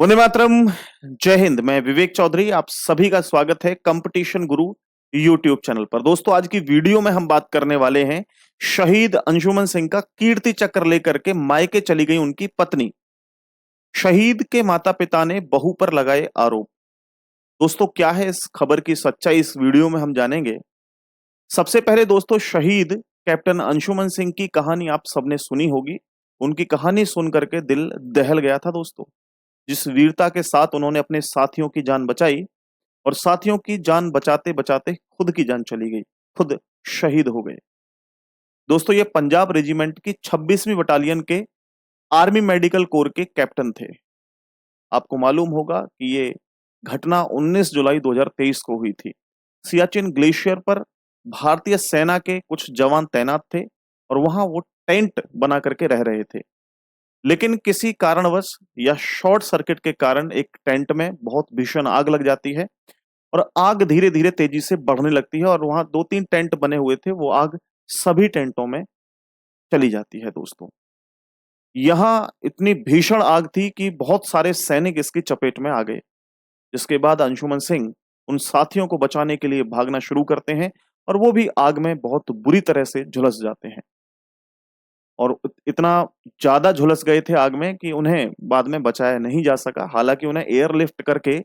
वंदे मातरम। जय हिंद। मैं विवेक चौधरी, आप सभी का स्वागत है कंपटीशन गुरु यूट्यूब चैनल पर। दोस्तों, आज की वीडियो में हम बात करने वाले हैं शहीद अंशुमन सिंह का कीर्ति चक्र लेकर के मायके चली गई उनकी पत्नी। शहीद के माता पिता ने बहू पर लगाए आरोप। दोस्तों, क्या है इस खबर की सच्चाई, इस वीडियो में हम जानेंगे। सबसे पहले दोस्तों, शहीद कैप्टन अंशुमन सिंह की कहानी आप सबने सुनी होगी। उनकी कहानी सुन करके दिल दहल गया था दोस्तों। जिस वीरता के साथ उन्होंने अपने साथियों की जान बचाई और साथियों की जान बचाते बचाते खुद की जान चली गई, खुद शहीद हो गए। दोस्तों, ये पंजाब रेजिमेंट की 26वीं बटालियन के आर्मी मेडिकल कोर के कैप्टन थे। आपको मालूम होगा कि ये घटना 19 जुलाई 2023 को हुई थी। सियाचिन ग्लेशियर पर भारतीय सेना के कुछ जवान तैनात थे और वहां वो टेंट बना करके रह रहे थे। लेकिन किसी कारणवश या शॉर्ट सर्किट के कारण एक टेंट में बहुत भीषण आग लग जाती है और आग धीरे धीरे तेजी से बढ़ने लगती है और वहां दो तीन टेंट बने हुए थे, वो आग सभी टेंटों में चली जाती है दोस्तों। यहां इतनी भीषण आग थी कि बहुत सारे सैनिक इसकी चपेट में आ गए। जिसके बाद अंशुमन सिंह उन साथियों को बचाने के लिए भागना शुरू करते हैं और वो भी आग में बहुत बुरी तरह से झुलस जाते हैं और इतना ज्यादा झुलस गए थे आग में कि उन्हें बाद में बचाया नहीं जा सका। हालांकि उन्हें एयरलिफ्ट करके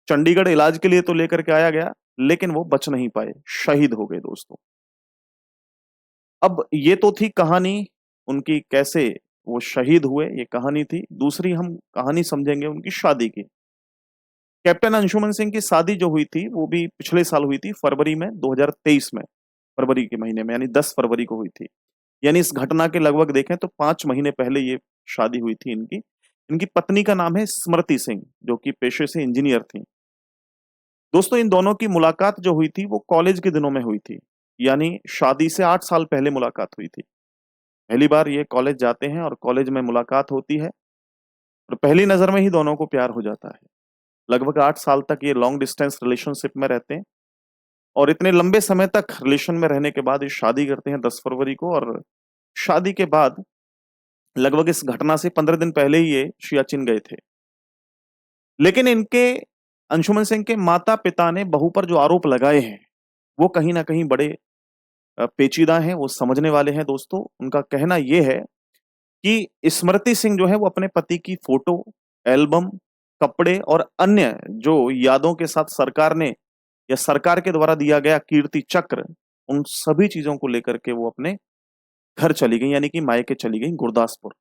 चंडीगढ़ इलाज के लिए तो लेकर के आया गया, लेकिन वो बच नहीं पाए, शहीद हो गए दोस्तों। अब ये तो थी कहानी उनकी, कैसे वो शहीद हुए, ये कहानी थी। दूसरी हम कहानी समझेंगे उनकी शादी की। कैप्टन अंशुमन सिंह की शादी जो हुई थी वो भी पिछले साल हुई थी, फरवरी में 2023 में, फरवरी के महीने में, यानी 10 फरवरी को हुई थी। यानी इस घटना के लगभग देखें तो 5 महीने पहले ये शादी हुई थी इनकी। इनकी पत्नी का नाम है स्मृति सिंह, जो कि पेशे से इंजीनियर थी। दोस्तों, इन दोनों की मुलाकात जो हुई थी वो कॉलेज के दिनों में हुई थी, यानी शादी से 8 साल पहले मुलाकात हुई थी। पहली बार ये कॉलेज जाते हैं और कॉलेज में मुलाकात होती है और पहली नजर में ही दोनों को प्यार हो जाता है। लगभग 8 साल तक ये लॉन्ग डिस्टेंस रिलेशनशिप में रहते हैं और इतने लंबे समय तक रिलेशन में रहने के बाद ये शादी करते हैं 10 फरवरी को। और शादी के बाद लगभग इस घटना से 15 दिन पहले ही ये सियाचिन गए थे। लेकिन इनके अंशुमन सिंह के माता पिता ने बहू पर जो आरोप लगाए हैं वो कहीं ना कहीं बड़े पेचीदा हैं, वो समझने वाले हैं दोस्तों। उनका कहना यह है कि स्मृति सिंह जो है वो अपने पति की फोटो, एल्बम, कपड़े और अन्य जो यादों के साथ सरकार ने या सरकार के द्वारा दिया गया कीर्ति चक्र, उन सभी चीजों को लेकर के वो अपने घर चली गई, यानी कि मायके चली गई गुरदासपुर।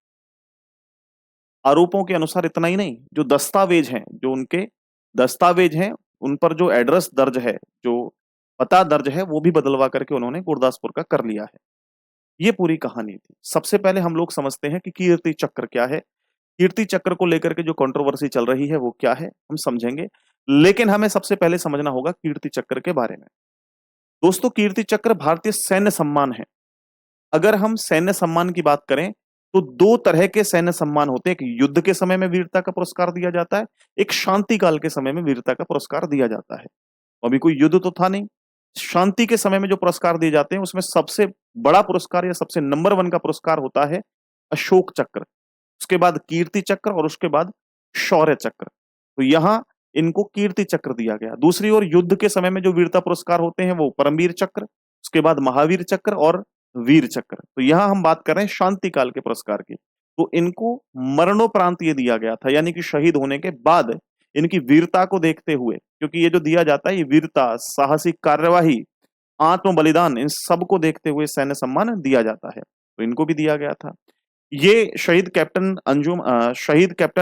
आरोपों के अनुसार इतना ही नहीं, जो दस्तावेज हैं, जो उनके दस्तावेज हैं, उन पर जो एड्रेस दर्ज है, जो पता दर्ज है, वो भी बदलवा करके उन्होंने गुरदासपुर का कर लिया है। ये पूरी कहानी थी। सबसे पहले हम लोग समझते हैं कि कीर्ति चक्र क्या है। कीर्ति चक्र को लेकर के जो कंट्रोवर्सी चल रही है वो क्या है, हम समझेंगे। लेकिन हमें सबसे पहले समझना होगा कीर्ति चक्र के बारे में। दोस्तों, कीर्ति चक्र भारतीय सैन्य सम्मान है। अगर हम सैन्य सम्मान की बात करें तो दो तरह के सैन्य सम्मान होते हैं। एक युद्ध के समय में वीरता का पुरस्कार दिया जाता है, एक शांति काल के समय में वीरता का पुरस्कार दिया जाता है। अभी कोई युद्ध तो था नहीं। शांति के समय में जो पुरस्कार दिए जाते हैं उसमें सबसे बड़ा पुरस्कार या सबसे नंबर 1 का पुरस्कार होता है अशोक चक्र, उसके बाद कीर्ति चक्र और उसके बाद शौर्य चक्र। तो यहां इनको कीर्ति चक्र दिया गया। दूसरी ओर युद्ध के समय में जो वीरता पुरस्कार होते हैं वो परमवीर चक्र, उसके बाद महावीर चक्र और वीर चक्र। तो यहां हम बात कर रहे हैं शांति काल के पुरस्कार की। तो इनको मरणोपरांत ये दिया गया था, यानी कि शहीद होने के बाद इनकी वीरता को देखते हुए, क्योंकि ये जो दिया जाता है ये वीरता, साहसिक कार्यवाही, आत्म बलिदान, इन सब को देखते हुए सैन्य सम्मान दिया जाता है। तो इनको भी दिया गया था। ये शहीद कैप्टन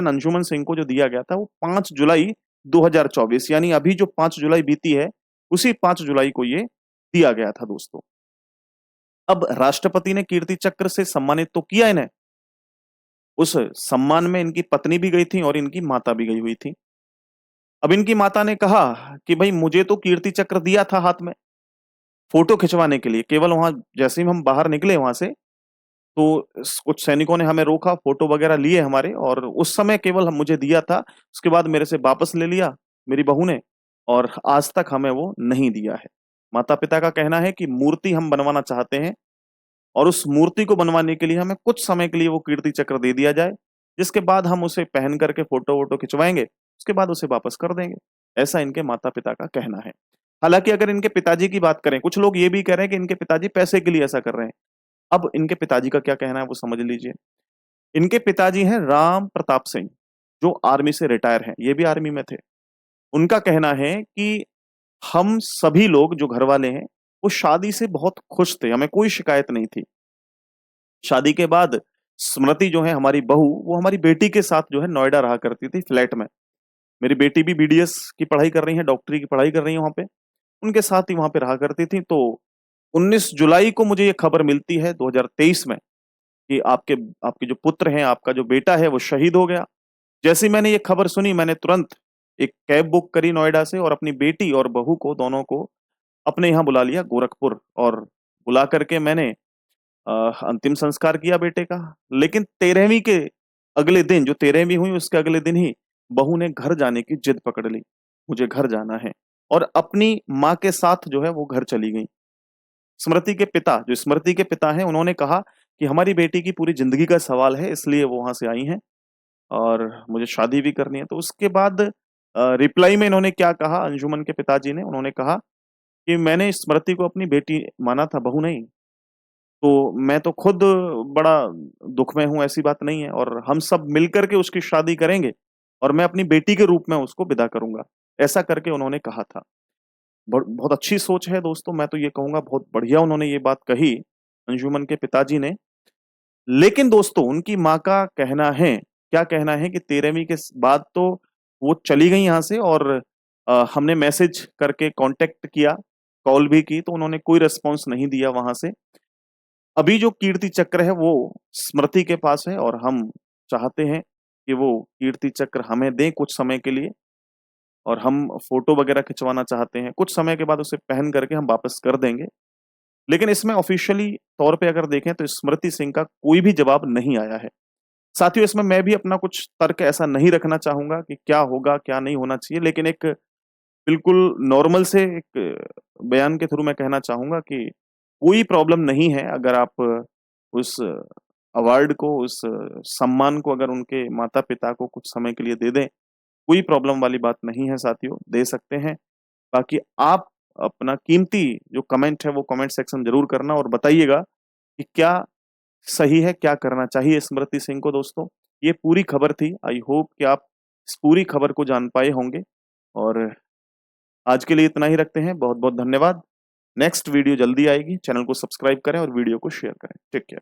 अंजुमन सिंह को जो दिया गया था वो 5 जुलाई 2024, यानी अभी जो 5 जुलाई बीती है उसी 5 जुलाई को ये दिया गया था दोस्तों। अब राष्ट्रपति ने कीर्ति चक्र से सम्मानित तो किया इन्हें, उस सम्मान में इनकी पत्नी भी गई थी और इनकी माता भी गई हुई थी। अब इनकी माता ने कहा कि भाई मुझे तो कीर्ति चक्र दिया था हाथ में फोटो खिंचवाने के लिए। केवल वहां जैसे ही हम बाहर निकले वहां से तो कुछ सैनिकों ने हमें रोका, फोटो वगैरह लिए हमारे, और उस समय केवल हम मुझे दिया था। उसके बाद मेरे से वापस ले लिया मेरी बहू ने और आज तक हमें वो नहीं दिया है। माता पिता का कहना है कि मूर्ति हम बनवाना चाहते हैं और उस मूर्ति को बनवाने के लिए हमें कुछ समय के लिए वो कीर्ति चक्र दे दिया जाए जिसके बाद हम उसे पहन करके फोटो-वोटो खिंचवाएँगे, उसके बाद उसे वापस कर देंगे। ऐसा इनके माता-पिता का कहना है। हालाँकि अगर इनके पिताजी की बात करें, कुछ लोग ये भी कह रहे हैं कि इनके पिताजी पैसे के लिए ऐसा कर रहे हैं। अब इनके पिताजी का क्या कहना है वो समझ लीजिए। इनके पिताजी हैं राम प्रताप सिंह, जो आर्मी से रिटायर हैं, ये भी आर्मी में थे। उनका कहना है कि हम सभी लोग जो घरवाले हैं, वो शादी से बहुत खुश थे, हमें कोई शिकायत नहीं थी। शादी के बाद स्मृति जो है हमारी बहू, वो हमारी बेटी के साथ जो है नोएडा रहा करती थी फ्लैट में। मेरी बेटी भी बीडीएस की पढ़ाई कर रही है, डॉक्टरी की पढ़ाई कर रही है वहाँ पे। उनके साथ ही वहाँ पे रहा करती थी। तो 19 जुलाई को मुझे ये खबर मिलती है 2023 में कि आपके आपके जो पुत्र हैं, आपका जो बेटा है वो शहीद हो गया। जैसे ही मैंने ये खबर सुनी, मैंने तुरंत एक कैब बुक करी नोएडा से और अपनी बेटी और बहू को, दोनों को अपने यहाँ बुला लिया गोरखपुर, और बुला करके मैंने अंतिम संस्कार किया बेटे का। लेकिन 13वीं के अगले दिन, जो 13वीं हुई उसके अगले दिन ही बहू ने घर जाने की जिद पकड़ ली। मुझे घर जाना है, और अपनी माँ के साथ जो है वो घर चली गई। स्मृति के पिता, जो स्मृति के पिता हैं, उन्होंने कहा कि हमारी बेटी की पूरी ज़िंदगी का सवाल है, इसलिए वो वहाँ से आई हैं और मुझे शादी भी करनी है। तो उसके बाद रिप्लाई में इन्होंने क्या कहा, अंजुमन के पिताजी ने, उन्होंने कहा कि मैंने स्मृति को अपनी बेटी माना था, बहू नहीं। तो मैं तो खुद बड़ा दुःख में हूँ, ऐसी बात नहीं है, और हम सब मिलकर के उसकी शादी करेंगे और मैं अपनी बेटी के रूप में उसको विदा करूँगा। ऐसा करके उन्होंने कहा था। बहुत अच्छी सोच है दोस्तों, मैं तो ये कहूँगा बहुत बढ़िया उन्होंने ये बात कही, अंजुमन के पिताजी ने। लेकिन दोस्तों उनकी माँ का कहना है, क्या कहना है कि 13वीं के बाद तो वो चली गई यहाँ से, और हमने मैसेज करके कॉन्टैक्ट किया, कॉल भी की, तो उन्होंने कोई रिस्पॉन्स नहीं दिया वहाँ से। अभी जो कीर्ति चक्र है वो स्मृति के पास है, और हम चाहते हैं कि वो कीर्ति चक्र हमें दें कुछ समय के लिए, और हम फ़ोटो वगैरह खिंचवाना चाहते हैं। कुछ समय के बाद उसे पहन करके हम वापस कर देंगे। लेकिन इसमें ऑफ़िशियली तौर पे अगर देखें तो स्मृति सिंह का कोई भी जवाब नहीं आया है। साथियों, इसमें मैं भी अपना कुछ तर्क ऐसा नहीं रखना चाहूँगा कि क्या होगा, क्या नहीं होना चाहिए, लेकिन एक बिल्कुल नॉर्मल से एक बयान के थ्रू मैं कहना चाहूँगा कि कोई प्रॉब्लम नहीं है अगर आप उस अवार्ड को, उस सम्मान को अगर उनके माता-पिता को कुछ समय के लिए दे दें, कोई प्रॉब्लम वाली बात नहीं है साथियों, दे सकते हैं। बाकी आप अपना कीमती जो कमेंट है वो कमेंट सेक्शन ज़रूर करना और बताइएगा कि क्या सही है, क्या करना चाहिए स्मृति सिंह को दोस्तों। ये पूरी खबर थी, आई होप कि आप इस पूरी खबर को जान पाए होंगे, और आज के लिए इतना ही रखते हैं। बहुत-बहुत धन्यवाद। नेक्स्ट वीडियो जल्दी आएगी, चैनल को सब्सक्राइब करें और वीडियो को शेयर करें। Take care.